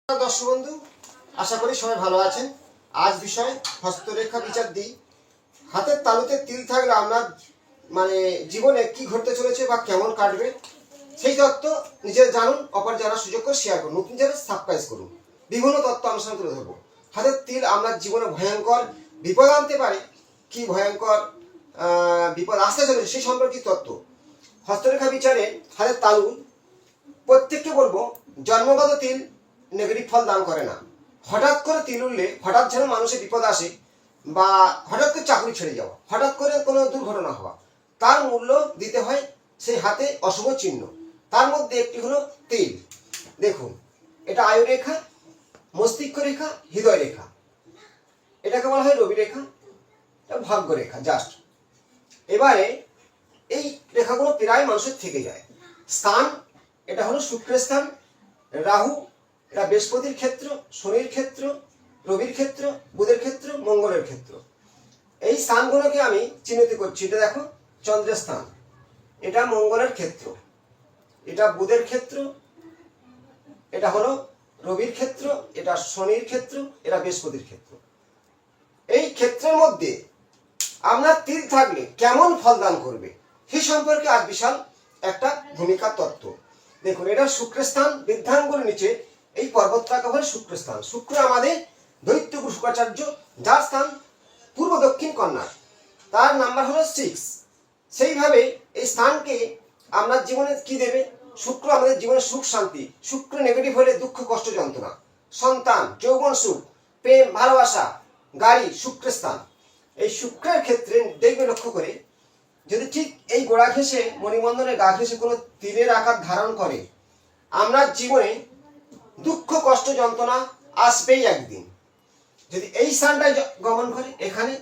দর্শক বন্ধু, আশা করি সবাই ভালো আছেন। আজ বিষয় হস্তরেখা বিচার দিই। হাতের তালুতে তিল থাকলে আমরা জীবনে কি ঘটতে চলেছে বা কেমন কাটবে সেই তত্ত্ব নিজের জানুন, অপর জানার সুযোগ করে শেয়ার করুন, নতুন যারা সাবস্ক্রাইব করুন। বিভিন্ন তত্ত্ব আলোচনা তুলে ধরবো। হাতের তিল আমরা জীবনে ভয়ঙ্কর বিপদ আনতে পারে, কি ভয়ঙ্কর বিপদ আসতে চলেছে সেই সম্পর্কিত তত্ত্ব। হস্তরেখা বিচারে হাতের তালু প্রত্যেককে বলবো, জন্মগত তিল নেগেটিভ ফল দান করে না। হঠাৎ করে তিল উঠলে, হঠাৎ যেন মানুষের বিপদ আসে বা হঠাৎ করে চাকরি ছেড়ে যাওয়া, হঠাৎ করে কোনো দুর্ঘটনা হওয়া, তার মূল্য দিতে হয় সেই হাতে অশুভ চিহ্ন। তার মধ্যে একটি হলো তিল। দেখুন, এটা আয়ু রেখা, মস্তিষ্ক রেখা, হৃদয় রেখা। এটাকে বলা হয় রবি রেখা, ভাগ্য রেখা। জাস্ট এবারে এই রেখাগুলো প্রায় মানুষের থেকে যায়। স্থান, এটা হলো শুক্রের স্থান, রাহু, এটা বৃহস্পতির ক্ষেত্র, শনির ক্ষেত্র, রবির ক্ষেত্র, বুধের ক্ষেত্র, মঙ্গলের ক্ষেত্র। এই স্থানগুলোকে আমি চিহ্নিত করছি। এটা দেখো চন্দ্রের স্থান, এটা মঙ্গলের ক্ষেত্র, এটা বুধের ক্ষেত্র, এটা হলো রবির ক্ষেত্র, এটা শনির ক্ষেত্র, এটা বৃহস্পতির ক্ষেত্র। এই ক্ষেত্রের মধ্যে আপনার তিল থাকলে কেমন ফল দান করবে সেই সম্পর্কে আজ বিশাল একটা ভূমিকা তত্ত্ব। দেখুন, এটা শুক্রের স্থান, বৃদ্ধাঙ্গুর নিচে এই পর্বতটাকে বলে শুক্রের স্থান। শুক্র আমাদের দৈত্যগুরু শুক্রাচার্য, যার স্থান পূর্ব দক্ষিণ কন্যা, তার নাম্বার হলো 6। সেইভাবে এই স্থানকে আপনার জীবনে কি দেবে? শুক্র আমাদের জীবনে সুখ শান্তি। শুক্র নেগেটিভ হলে দুঃখ কষ্ট যন্ত্রণা, সন্তান, যৌবন সুখ, প্রেম ভালোবাসা, গাড়ি, শুক্রের স্থান। এই শুক্রের ক্ষেত্রে দেখবে লক্ষ্য করে, যদি ঠিক এই গোড়া ঘেঁষে মণিবন্ধনের গা ঘেঁষে কোনো তিলের আকার ধারণ করে, আমরা জীবনে দুঃখ কষ্ট যন্ত্রণা আসবেই একদিন। যদি এই স্থানটায় গমন করে, এখানে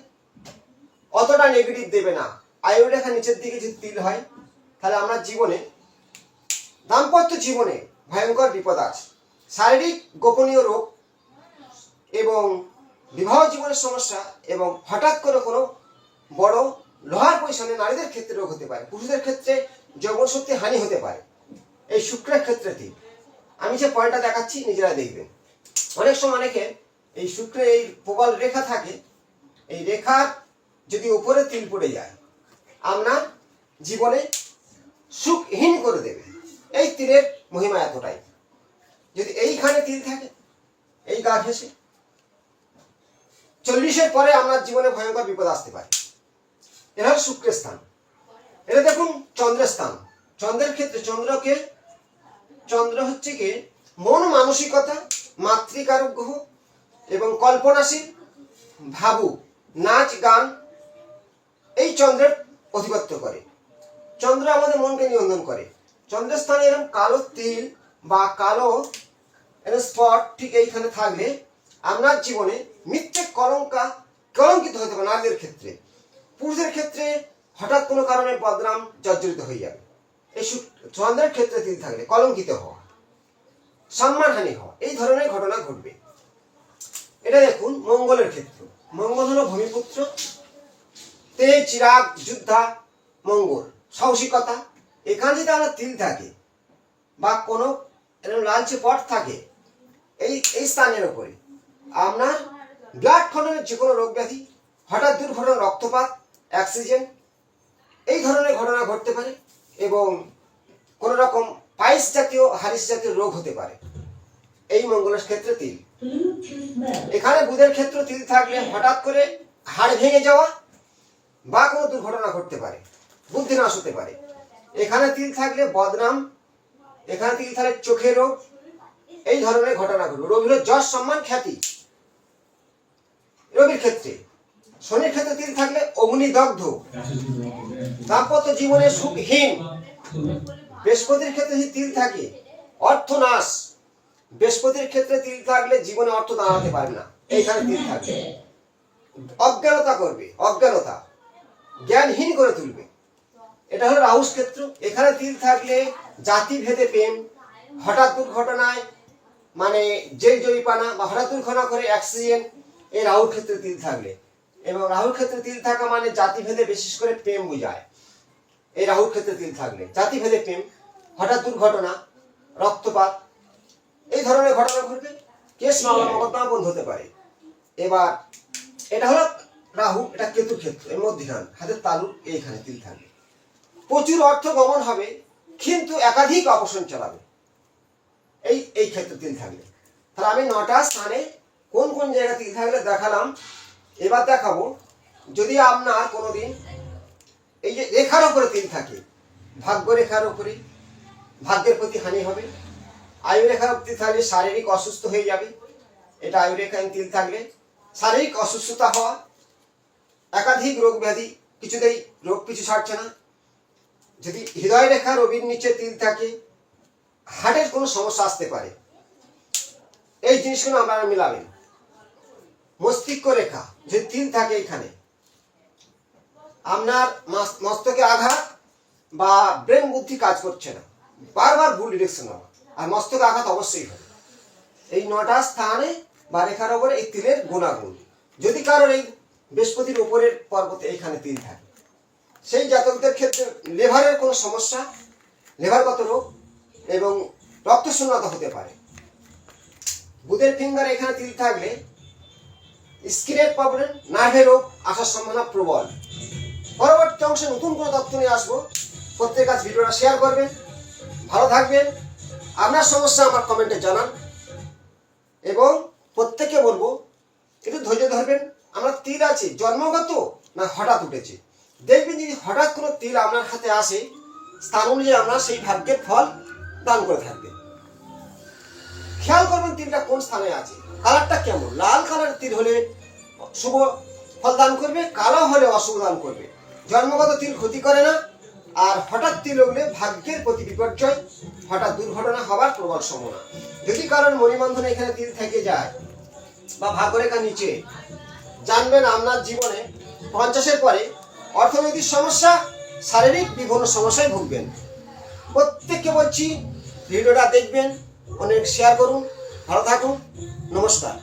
অতটা নেগেটিভ দেবে না। আয়ু রেখা নিচের দিকে যদি তিল হয়, তাহলে আমরা জীবনে দাম্পত্য জীবনে ভয়ঙ্কর বিপদ আছে, শারীরিক গোপনীয় রোগ এবং বিবাহ জীবনের সমস্যা, এবং হঠাৎ করে কোনো বড় লোহার পজিশনে নারীদের ক্ষেত্রে রোগ হতে পারে, পুরুষদের ক্ষেত্রে যৌবন শক্তি হানি হতে পারে। এই শুক্রের ক্ষেত্রে তিল, আমি যে পয়েন্টটা দেখাচ্ছি নিজেরা দেখবেন। অনেক সময় অনেকে এই শুক্রের এই প্রবল রেখা থাকে, এই রেখার যদি উপরে তিল পড়ে যায়, আপনার জীবনে সুখহীন করে দেবে। এই তিলের মহিমা এতটাই। যদি এইখানে তিল থাকে, এই গা ঘেঁষে 40-এর পরে আপনার জীবনে ভয়ঙ্কর বিপদ আসতে পারে। এটা হল শুক্রের স্থান। এটা দেখুন চন্দ্রের স্থান। চন্দ্রের ক্ষেত্রে চন্দ্র হচ্ছে কি মন মানসিকতা, মাতৃকারক গ্রহ এবং কল্পনাশীল, ভাবুক, নাচ গান, এই চন্দ্রের অধিপত্য করে। চন্দ্র আমাদের মনকে নিয়ন্ত্রণ করে। চন্দ্রের স্থানে এরকম কালো তিল বা কালো স্পট ঠিক এইখানে থাকলে আপনার জীবনে মিথ্যে কলঙ্কিত হতে পারে। নারীদের ক্ষেত্রে, পুরুষদের ক্ষেত্রে হঠাৎ কোনো কারণে বদনাম জর্জরিত হয়ে যাবে। এই চন্দ্রের ক্ষেত্রে তিল থাকলে কলঙ্কিত হওয়া, সম্মানহানি হওয়া, এই ধরনের ঘটনা ঘটবে। এটা দেখুন মঙ্গলের ক্ষেত্র। মঙ্গল হলো ভূমিপুত্র, তেজ, চিরাগ, যোদ্ধা, মঙ্গল, সাহসিকতা। এখানে যদি আমরা তিল থাকে বা কোনো লালচে পট থাকে এই স্থানের উপরে, আপনার ব্লাড খণ্ডনের যে কোনো রোগ ব্যাধি, হঠাৎ দুর্ঘটনা, রক্তপাত, অ্যাক্সিডেন্ট, এই ধরনের ঘটনা ঘটতে পারে এবং কোনো রকম পাইলস জাতীয়, হারিস জাতীয় রোগ হতে পারে। এই মঙ্গলের ক্ষেত্রে তিল। এখানে বুধের ক্ষেত্রে তিল থাকলে হঠাৎ করে হাড় ভেঙে যাওয়া বা কোনো দুর্ঘটনা ঘটতে পারে, বুদ্ধিনাশ হতে পারে। এখানে তিল থাকলে বদনাম, এখানে তিল থাকলে চোখের রোগ, এই ধরনের ঘটনা ঘটবে। রবি হলো যশ, সম্মান, খ্যাতি। রবির ক্ষেত্রে, শনির ক্ষেত্রে তিল থাকলে অগ্নিদগ্ধ, দাম্পত্য জীবনে সুখহীন। বৃহস্পতির ক্ষেত্রে যদি তিল থাকে অর্থনাশ। বৃহস্পতির ক্ষেত্রে তিল থাকলে জীবনে অর্থ দাঁড়াতে পারে না। এইখানে তিল থাকবে অজ্ঞানতা করবে, অজ্ঞানতা, জ্ঞানহীন করে তুলবে। এটা হলো রাহুর ক্ষেত্র। এখানে তিল থাকলে জাতি ভেদে প্রেম, হঠাৎ দুর্ঘটনায় জেল জরিপানা বা হঠাৎ দুর্ঘটনা করে অ্যাক্সিডেন্ট, এই রাহুর ক্ষেত্রে তিল থাকলে। এবং রাহুর ক্ষেত্রে তিল থাকা মানে জাতি ভেদে বিশেষ করে প্রেম বোঝায়। এই রাহুর ক্ষেত্রে তিল থাকলে জাতি ভেদে প্রেম, হঠাৎ দুর্ঘটনা, রক্তপাত, এই ধরনের ঘটনা ঘটবে। কেস মামলা মোকদ্দমা বন্ধ হতে পারে। এবার এটা হলো রাহু, এটা কেতু ক্ষেত্র, এর মধ্যখান হাতের তালু এইখানে তিল থাকবে। প্রচুর অর্থ গমন হবে, কিন্তু একাধিক অপারেশন চালাবে এই এই ক্ষেত্রে তিল থাকলে। তাহলে আমি 9টা স্থানে কোন কোন জায়গায় তিল থাকলে দেখালাম। এবার দেখাবো যদি আপনার কোনোদিন এই যে রেখার উপরে তিল থাকে, ভাগ্য রেখার উপরে, ভাগ্যের প্রতি হানি হবে। আয়ু রেখার তিল থাকলে শারীরিক অসুস্থ হয়ে যাবে। এটা আয়ু রেখায় তিল থাকলে শারীরিক অসুস্থতা হওয়া, একাধিক রোগ ব্যাধি, কিছুতেই রোগ কিছু ছাড়ছে না। যদি হৃদয় রেখা রবির নিচে তিল থাকে, হার্টের কোনো সমস্যা আসতে পারে। এই জিনিসগুলো আপনারা মিলাবেন। মস্তিষ্ক রেখা যদি তিল থাকে এখানে, আপনার মস্তকে আঘাত বা ব্রেন বুদ্ধি কাজ করছে না, বারবার ভুল ডিরেকশন হওয়া, আর মস্তকে আঘাত অবশ্যই হবে। এই 9টা স্থানে বা রেখার উপরে এই তিলের গুণাগুণ। যদি কারোর এই বৃহস্পতির উপরের পর্বতে এইখানে তিল থাকে, সেই জাতকদের ক্ষেত্রে লিভারের কোনো সমস্যা, লিভারগত রোগ এবং রক্তশূন্যতা হতে পারে। বুধের ফিঙ্গার এখানে তিল থাকলে স্কিনের প্রবলেম, নার্ভের রোগ আসার সম্ভাবনা প্রবল। পরবর্তী অংশে নতুন কোনো তথ্য নিয়ে আসবো। প্রত্যেক কাজ ভিডিওটা শেয়ার করবেন। ভালো থাকবেন। আপনার সমস্যা আমার কমেন্টে জানান, এবং প্রত্যেককে বলবো একটু ধৈর্য ধরবেন। আমরা তিল আছে জন্মগত না হঠাৎ উঠেছে, দেখবেন যদি হঠাৎ কোনো তিল আপনার হাতে আসে, স্থান অনুযায়ী আপনার সেই ভাগ্যের ফল দান করে থাকবেন। খেয়াল করবেন তিলটা কোন স্থানে আছে, কালারটা কেমন। লাল কালারের তিল হলে শুভ ফল দান করবে, কালো হলে অশুভ দান করবে। জন্মগত তিল ক্ষতি করে না, আর হঠাৎ তিল উঠলে ভাগ্যের প্রতি বিপর্যয়, হঠাৎ দুর্ঘটনা হবার প্রবল সম্ভাবনা। যদি কারণ মণিবন্ধনে এখানে তিল থেকে যায় বা ভাগ্যরেখার নিচে, জানবেন আপনার জীবনে 50-এর পরে অর্থনৈতিক সমস্যা, শারীরিক বিভিন্ন সমস্যায় ভুগবেন। প্রত্যেককে বলছি ভিডিওটা দেখবেন, অনেক শেয়ার করুন। ভালো থাকুন, নমস্কার।